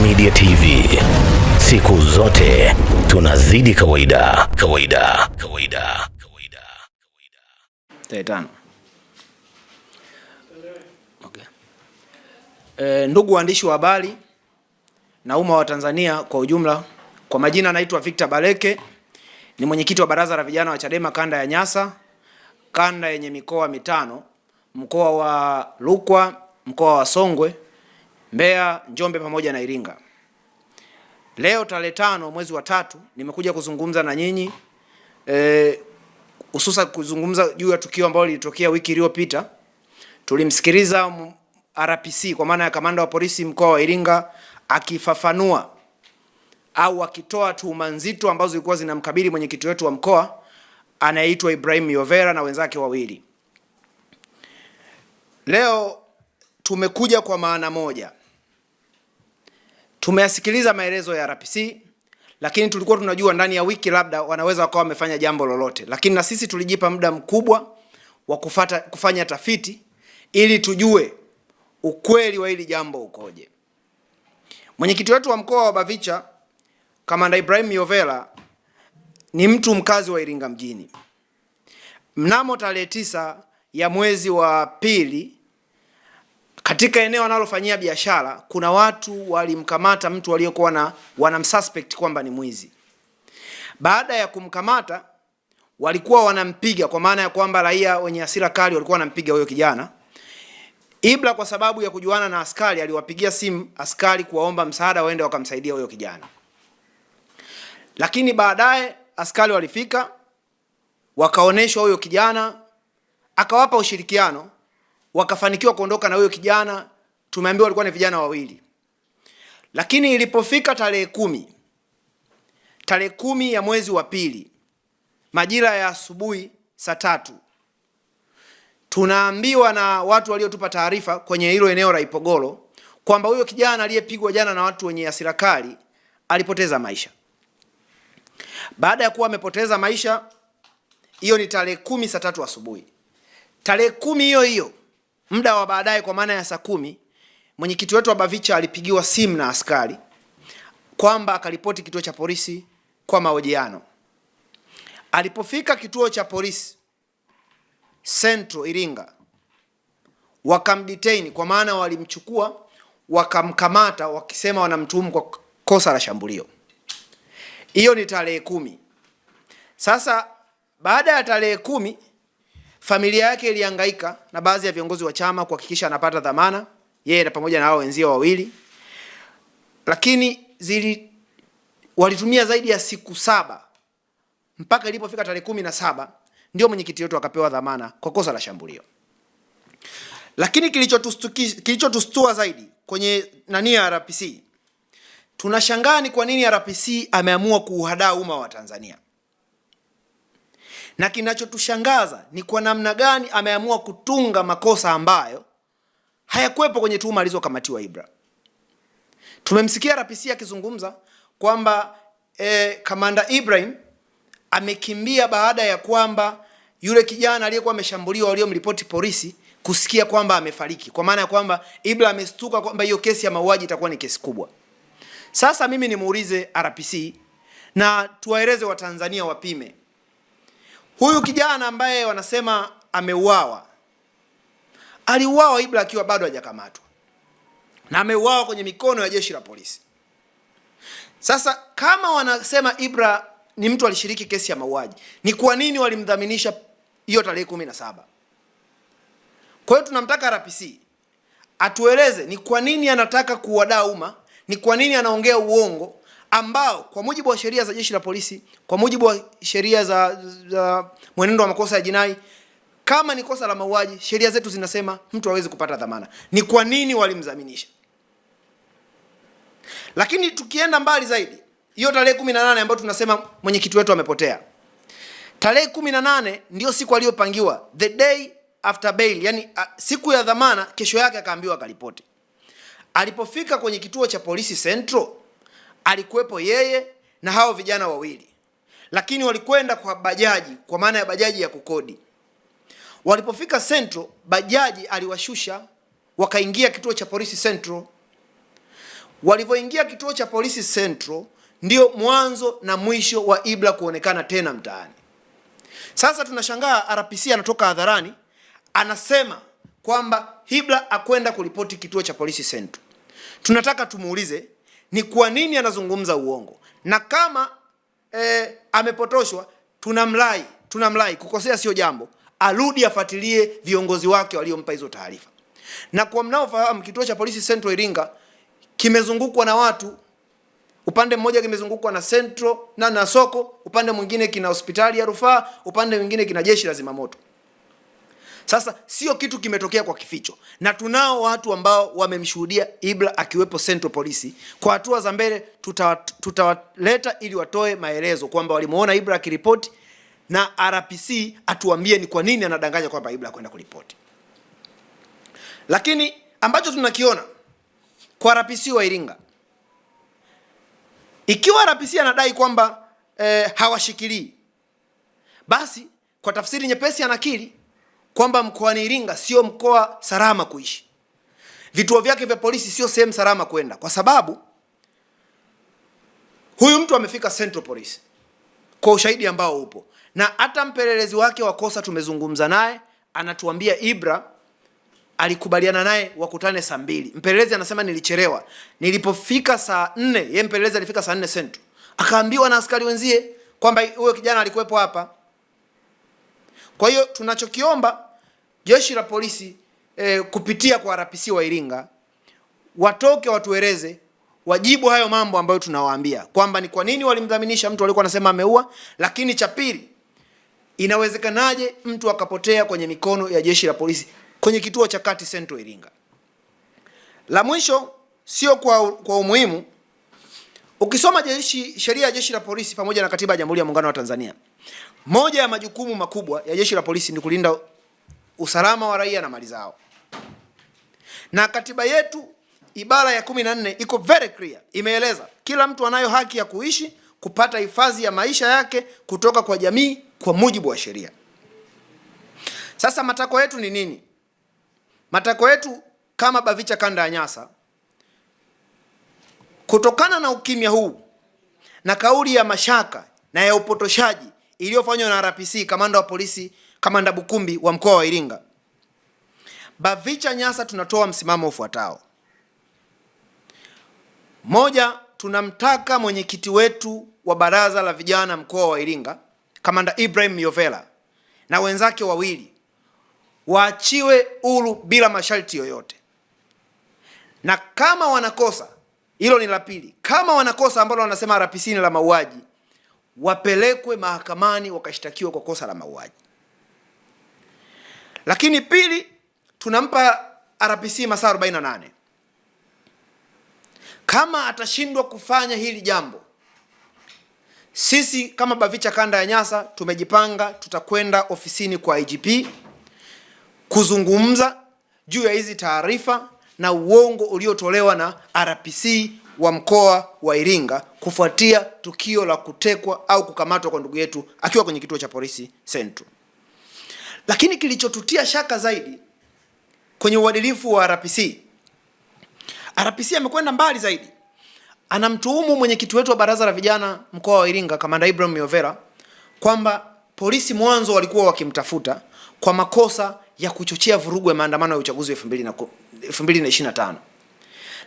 Media TV, siku zote tunazidi kawaida. Okay. Ndugu waandishi wa habari na umma wa Tanzania kwa ujumla, kwa majina naitwa Victor Baleke, ni mwenyekiti wa baraza la vijana wa Chadema kanda ya Nyasa, kanda yenye mikoa mitano, mkoa wa Rukwa, mkoa wa Songwe, Mbeya, Njombe pamoja na Iringa. Leo tarehe 5 mwezi wa 3 nimekuja kuzungumza na nyinyi hususa kuzungumza juu ya tukio ambalo lilitokea wiki iliyopita. Tulimsikiliza RPC kwa maana ya kamanda wa polisi mkoa wa Iringa akifafanua au akitoa tuhuma nzito ambazo zilikuwa zinamkabili mwenyekiti wetu wa mkoa anayeitwa Ibrahim Yovera na wenzake wawili. Leo tumekuja kwa maana moja. Tumeyasikiliza maelezo ya RPC, lakini tulikuwa tunajua ndani ya wiki labda wanaweza wakawa wamefanya jambo lolote. Lakini na sisi tulijipa muda mkubwa wa kufanya tafiti ili tujue ukweli wa hili jambo ukoje. Mwenyekiti wetu wa mkoa wa Bavicha, Kamanda Ibrahim Yovera, ni mtu mkazi wa Iringa mjini. Mnamo tarehe 9 ya mwezi wa 2, katika eneo analofanyia biashara, kuna watu walimkamata mtu waliokuwa wanamsuspect kwamba ni mwizi. Baada ya kumkamata, walikuwa wanampiga, kwa maana ya kwamba raia wenye hasira kali walikuwa wanampiga huyo kijana. Ibra kwa sababu ya kujuana na askari aliwapigia simu askari kuwaomba msaada waende wakamsaidia huyo kijana. Lakini baadaye askari walifika, wakaoneshwa huyo kijana, akawapa ushirikiano, wakafanikiwa kuondoka na huyo kijana. Tumeambiwa walikuwa ni vijana wawili. Lakini ilipofika tarehe 10 ya mwezi wa 2, majira ya asubuhi saa 3, tunaambiwa na watu waliotupa taarifa kwenye hilo eneo la Ipogolo kwamba huyo kijana aliyepigwa jana na watu wenye hasira kali alipoteza maisha. Baada ya kuwa amepoteza maisha, hiyo ni tarehe 10 saa 3 asubuhi. Tarehe 10 hiyo muda wa baadaye, kwa maana ya saa 10, mwenyekiti wetu wa Bavicha alipigiwa simu na askari kwamba akaripoti kituo cha polisi kwa mahojiano. Alipofika kituo cha polisi Central Iringa, wakamdetain, kwa maana walimchukua wakamkamata wakisema wanamtuhumu kwa kosa la shambulio. Hiyo ni tarehe 10. Sasa baada ya tarehe 10, familia yake ilihangaika na baadhi ya viongozi wa chama kuhakikisha anapata dhamana yeye na pamoja na hao wenzio wawili. Lakini walitumia zaidi ya siku 7 mpaka ilipofika tarehe 17 ndio mwenyekiti wetu akapewa dhamana kwa kosa la shambulio. Lakini kilichotustua zaidi kwenye ya RPC, tunashangaa ni kwa nini RPC ameamua kuuhadaa umma wa Tanzania. Na kinachotushangaza ni kwa namna gani ameamua kutunga makosa ambayo hayakuwepo kwenye tuhuma alizokamatiwa Ibra. Tumemsikia RPC akizungumza kwamba Kamanda Ibrahim amekimbia baada ya kwamba yule kijana aliyekuwa ameshambuliwa waliomripoti polisi kusikia kwamba amefariki. Kwa maana ya kwamba Ibra amestuka kwamba hiyo kesi ya mauaji itakuwa ni kesi kubwa. Sasa mimi nimuulize RPC na tuwaeleze Watanzania wapime. Huyu kijana ambaye wanasema ameuawa, aliuawa Ibra akiwa bado hajakamatwa, na ameuawa kwenye mikono ya jeshi la polisi. Sasa kama wanasema Ibra ni mtu alishiriki kesi ya mauaji, ni kwa nini walimdhaminisha hiyo tarehe 17? Kwa hiyo tunamtaka RPC atueleze ni kwa nini anataka kuwadaa umma, ni kwa nini anaongea uongo ambao kwa mujibu wa sheria za jeshi la polisi, kwa mujibu wa sheria za mwenendo wa makosa ya jinai, kama ni kosa la mauaji, sheria zetu zinasema mtu hawezi kupata dhamana. Ni kwa nini walimdhaminisha? Lakini tukienda mbali zaidi, hiyo tarehe 18 ambayo tunasema mwenyekiti wetu amepotea, tarehe 18 ndio siku aliyopangiwa, the day after bail, yani siku ya dhamana, kesho yake akaambiwa akaripoti. Alipofika kwenye kituo cha polisi Central, alikuwepo yeye na hao vijana wawili, lakini walikwenda kwa bajaji, kwa maana ya bajaji ya kukodi. Walipofika Central, bajaji aliwashusha, wakaingia kituo cha polisi Central. walivyoingia kituo cha polisi Central ndio mwanzo na mwisho wa Ibra kuonekana tena mtaani. Sasa tunashangaa RPC anatoka hadharani anasema kwamba Ibra akwenda kuripoti kituo cha polisi Central. Tunataka tumuulize ni kwa nini anazungumza uongo, na kama amepotoshwa tunamlai kukosea sio jambo, arudi afuatilie viongozi wake waliompa hizo taarifa. Na kwa mnaofahamu kituo cha polisi Central Iringa kimezungukwa na watu. Upande mmoja kimezungukwa na Central na soko, upande mwingine kina hospitali ya rufaa, upande mwingine kina jeshi la zimamoto. Sasa sio kitu kimetokea kwa kificho, na tunao watu ambao wamemshuhudia Ibra akiwepo Central Polisi. Kwa hatua za mbele tutawaleta ili watoe maelezo kwamba walimuona Ibra akiripoti, na RPC atuambie ni kwa nini anadanganya kwamba Ibra kwenda kuripoti. Lakini ambacho tunakiona kwa RPC wa Iringa, ikiwa RPC anadai kwamba hawashikilii, basi kwa tafsiri nyepesi anakiri kwamba mkoani Iringa sio mkoa salama kuishi. Vituo vyake vya polisi sio sehemu salama kwenda, kwa sababu huyu mtu amefika Central Police kwa ushahidi ambao upo, na hata mpelelezi wake wa kosa tumezungumza naye, anatuambia Ibra alikubaliana naye wakutane saa 2. Mpelelezi anasema nilichelewa. Nilipofika saa 4, yeye mpelelezi alifika saa 4 Central. Akaambiwa na askari wenzie kwamba huyo kijana alikuwepo hapa. Kwa hiyo tunachokiomba jeshi la polisi kupitia kwa RPC wa Iringa watoke watueleze, wajibu hayo mambo ambayo tunawaambia kwamba ni kwa nini walimdhaminisha mtu aliyekuwa anasema ameua, lakini cha pili, inawezekanaje mtu akapotea kwenye mikono ya jeshi la polisi kwenye kituo cha kati Central Iringa. La mwisho sio kwa umuhimu, ukisoma sheria ya jeshi la polisi pamoja na katiba ya Jamhuri ya Muungano wa Tanzania, moja ya majukumu makubwa ya jeshi la polisi ni kulinda usalama wa raia na mali zao. Na katiba yetu ibara ya 14 iko very clear, imeeleza kila mtu anayo haki ya kuishi, kupata hifadhi ya maisha yake kutoka kwa jamii kwa mujibu wa sheria. Sasa matakwa yetu ni nini? Matakwa yetu kama Bavicha kanda ya Nyasa, kutokana na ukimya huu na kauli ya mashaka na ya upotoshaji iliyofanywa na RPC kamanda wa polisi Kamanda Bukumbi wa mkoa wa Iringa, Bavicha Nyasa tunatoa msimamo ufuatao. Moja, tunamtaka mwenyekiti wetu wa baraza la vijana mkoa wa Iringa Kamanda Ibrahim Myovela na wenzake wawili waachiwe huru bila masharti yoyote. Na kama wanakosa, hilo ni la pili, kama wanakosa ambalo wanasema RPC ni la mauaji, wapelekwe mahakamani wakashtakiwa kwa kosa la mauaji. Lakini pili, tunampa RPC masaa 48. Kama atashindwa kufanya hili jambo, sisi kama Bavicha kanda ya Nyasa tumejipanga, tutakwenda ofisini kwa IGP kuzungumza juu ya hizi taarifa na uongo uliotolewa na RPC wa mkoa wa Iringa kufuatia tukio la kutekwa au kukamatwa kwa ndugu yetu akiwa kwenye kituo cha polisi Central. Lakini kilichotutia shaka zaidi kwenye uadilifu wa RPC amekwenda mbali zaidi. Anamtuhumu mwenyekiti wetu wa baraza la vijana mkoa wa Iringa Kamanda Ibrahim Myovela kwamba polisi mwanzo walikuwa wakimtafuta kwa makosa ya kuchochea vurugu ya maandamano ya uchaguzi wa 2025.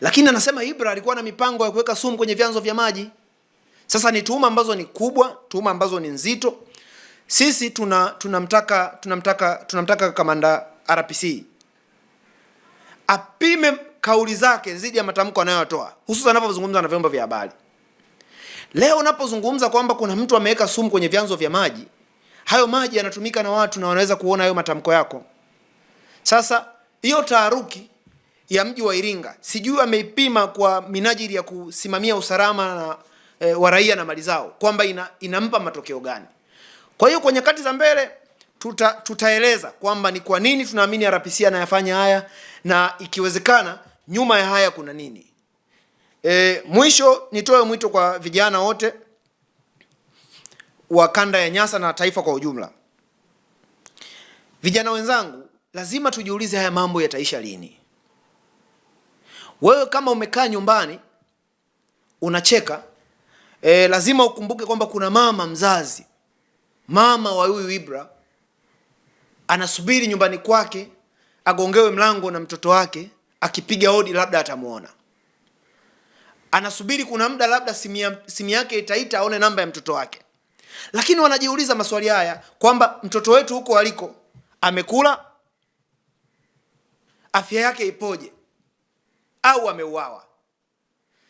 Lakini anasema Ibra alikuwa na mipango ya kuweka sumu kwenye vyanzo vya maji. Sasa ni tuhuma ambazo ni kubwa, tuhuma ambazo ni nzito. Sisi tunamtaka Kamanda RPC apime kauli zake zidi ya matamko anayotoa, hususan anapozungumza na vyombo vya habari. Leo unapozungumza kwamba kuna mtu ameweka sumu kwenye vyanzo vya maji, hayo maji yanatumika na watu na wanaweza kuona hayo matamko yako. Sasa hiyo taharuki ya mji wa Iringa sijui ameipima kwa minajili ya kusimamia usalama na wa raia na mali zao kwamba inampa matokeo gani. Kwa hiyo kwa nyakati za mbele tutaeleza kwamba ni kwa nini tunaamini RPC anayafanya haya na ikiwezekana nyuma ya haya kuna nini. Mwisho nitoe mwito kwa vijana wote wa kanda ya Nyasa na taifa kwa ujumla. Vijana wenzangu, lazima tujiulize haya mambo yataisha lini. Wewe kama umekaa nyumbani unacheka. Lazima ukumbuke kwamba kuna mama mzazi, mama wa huyu Ibra anasubiri nyumbani kwake agongewe mlango na mtoto wake, akipiga hodi labda atamuona. Anasubiri kuna muda labda simu yake itaita aone namba ya mtoto wake. Lakini wanajiuliza maswali haya kwamba mtoto wetu huko aliko amekula, afya yake ipoje, au ameuawa.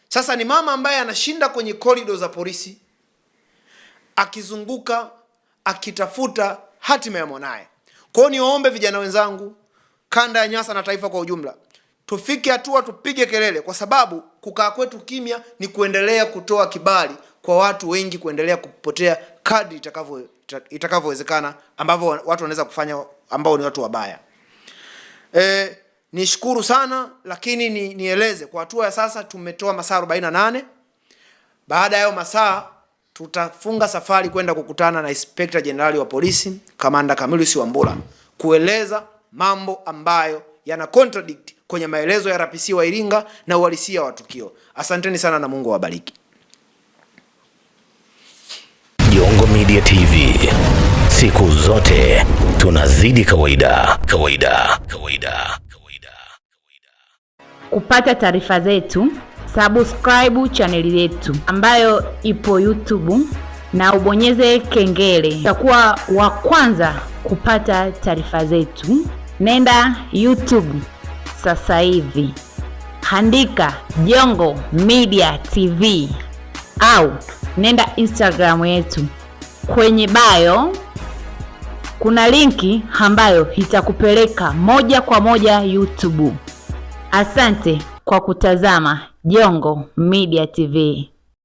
Sasa ni mama ambaye anashinda kwenye korido za polisi akizunguka akitafuta hatima ya mwanae. Kwa hiyo niwaombe vijana wenzangu, kanda ya Nyasa na taifa kwa ujumla, tufike hatua tupige kelele, kwa sababu kukaa kwetu kimya ni kuendelea kutoa kibali kwa watu wengi kuendelea kupotea kadri itakavyowezekana, ambavyo watu wanaweza kufanya ambao ni watu wabaya. Nishukuru sana, lakini nieleze kwa hatua ya sasa tumetoa masaa 48. Baada ya masaa tutafunga safari kwenda kukutana na Inspector General wa polisi Kamanda Camillus Wambura kueleza mambo ambayo yana contradict kwenye maelezo ya RPC wa Iringa na uhalisia wa tukio. Asanteni sana na Mungu awabariki. Jongo Media TV, siku zote tunazidi kawaida. Kupata taarifa zetu, subscribe channel yetu ambayo ipo YouTube na ubonyeze kengele. Utakuwa wa kwanza kupata taarifa zetu. Nenda YouTube sasa hivi, andika Jongo Media TV au nenda Instagram yetu. Kwenye bio kuna linki ambayo itakupeleka moja kwa moja YouTube. Asante kwa kutazama Jongo Media TV.